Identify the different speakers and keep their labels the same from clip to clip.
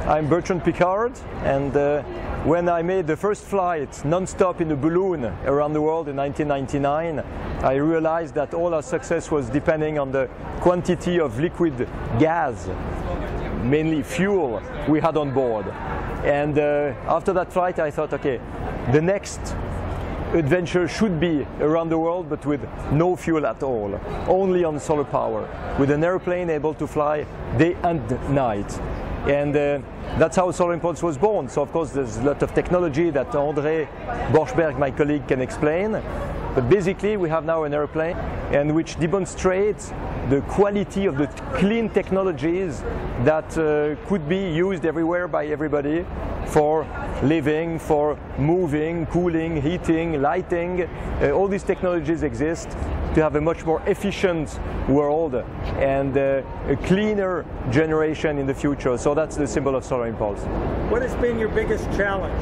Speaker 1: I'm Bertrand Piccard, and when I made the first flight non-stop in a balloon around the world in 1999, I realized that all our success was depending on the quantity of liquid gas, mainly fuel, we had on board. And after that flight I thought, okay, the next adventure should be around the world, but with no fuel at all, only on solar power, with an airplane able to fly day and night. And that's how Solar Impulse was born. So of course there's a lot of technology that André Borschberg, my colleague, can explain. But basically we have now an airplane and which demonstrates the quality of the clean technologies that could be used everywhere by everybody for living, for moving, cooling, heating, lighting. All these technologies exist to have a much more efficient world and a cleaner generation in the future. So that's the symbol of Solar Impulse.
Speaker 2: What has been your biggest challenge?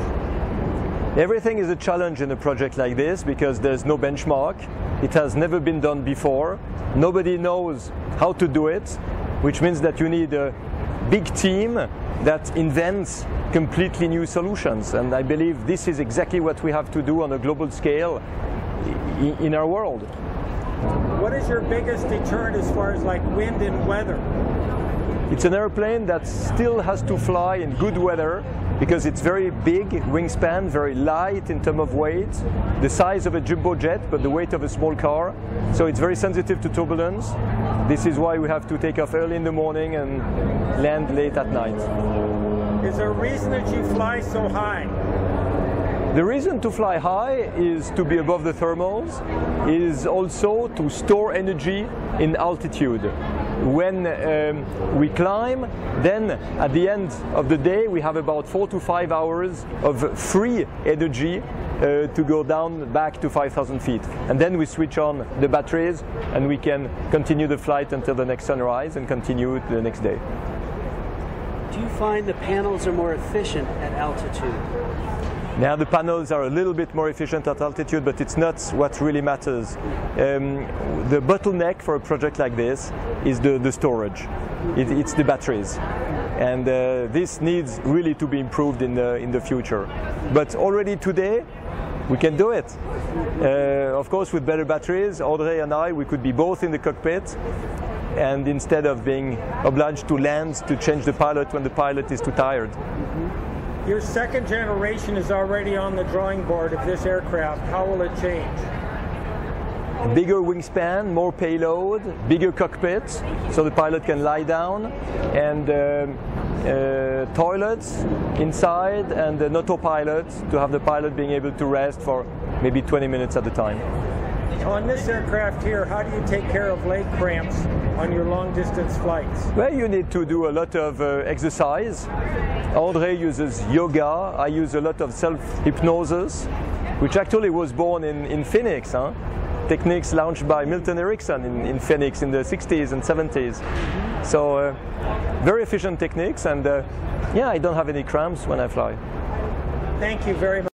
Speaker 1: Everything is a challenge in a project like this because there's no benchmark. It has never been done before. Nobody knows how to do it, which means that you need a big team that invents completely new solutions. And I believe this is exactly what we have to do on a global scale in our world.
Speaker 2: What is your biggest deterrent as far as like wind and weather?
Speaker 1: It's an airplane that still has to fly in good weather because it's very big wingspan, very light in terms of weight, the size of a jumbo jet but the weight of a small car. So it's very sensitive to turbulence. This is why we have to take off early in the morning and land late at night.
Speaker 2: Is there a reason that you fly so high?
Speaker 1: The reason to fly high is to be above the thermals, is also to store energy in altitude. When we climb, then at the end of the day we have about 4 to 5 hours of free energy to go down back to 5,000 feet. And then we switch on the batteries and we can continue the flight until the next sunrise and continue the next day.
Speaker 3: Do you find the panels are more efficient at altitude?
Speaker 1: Now the panels are a little bit more efficient at altitude, but it's not what really matters. The bottleneck for a project like this is the storage. It's the batteries. And this needs really to be improved in the future. But already today, we can do it. Of course, with better batteries, André and I, we could be both in the cockpit, and instead of being obliged to land to change the pilot when the pilot is too tired.
Speaker 2: Your second generation is already on the drawing board of this aircraft. How will it change?
Speaker 1: Bigger wingspan, more payload, bigger cockpit, so the pilot can lie down, and toilets inside, and an autopilot to have the pilot being able to rest for maybe 20 minutes at a time.
Speaker 2: On this aircraft here, how do you take care of leg cramps on your long-distance flights?
Speaker 1: Well, you need to do a lot of exercise. André uses yoga, I use a lot of self-hypnosis, which actually was born in Phoenix. Techniques launched by Milton Erickson in Phoenix in the 60s and 70s. So very efficient techniques, and yeah, I don't have any cramps when I fly.
Speaker 2: Thank you very much.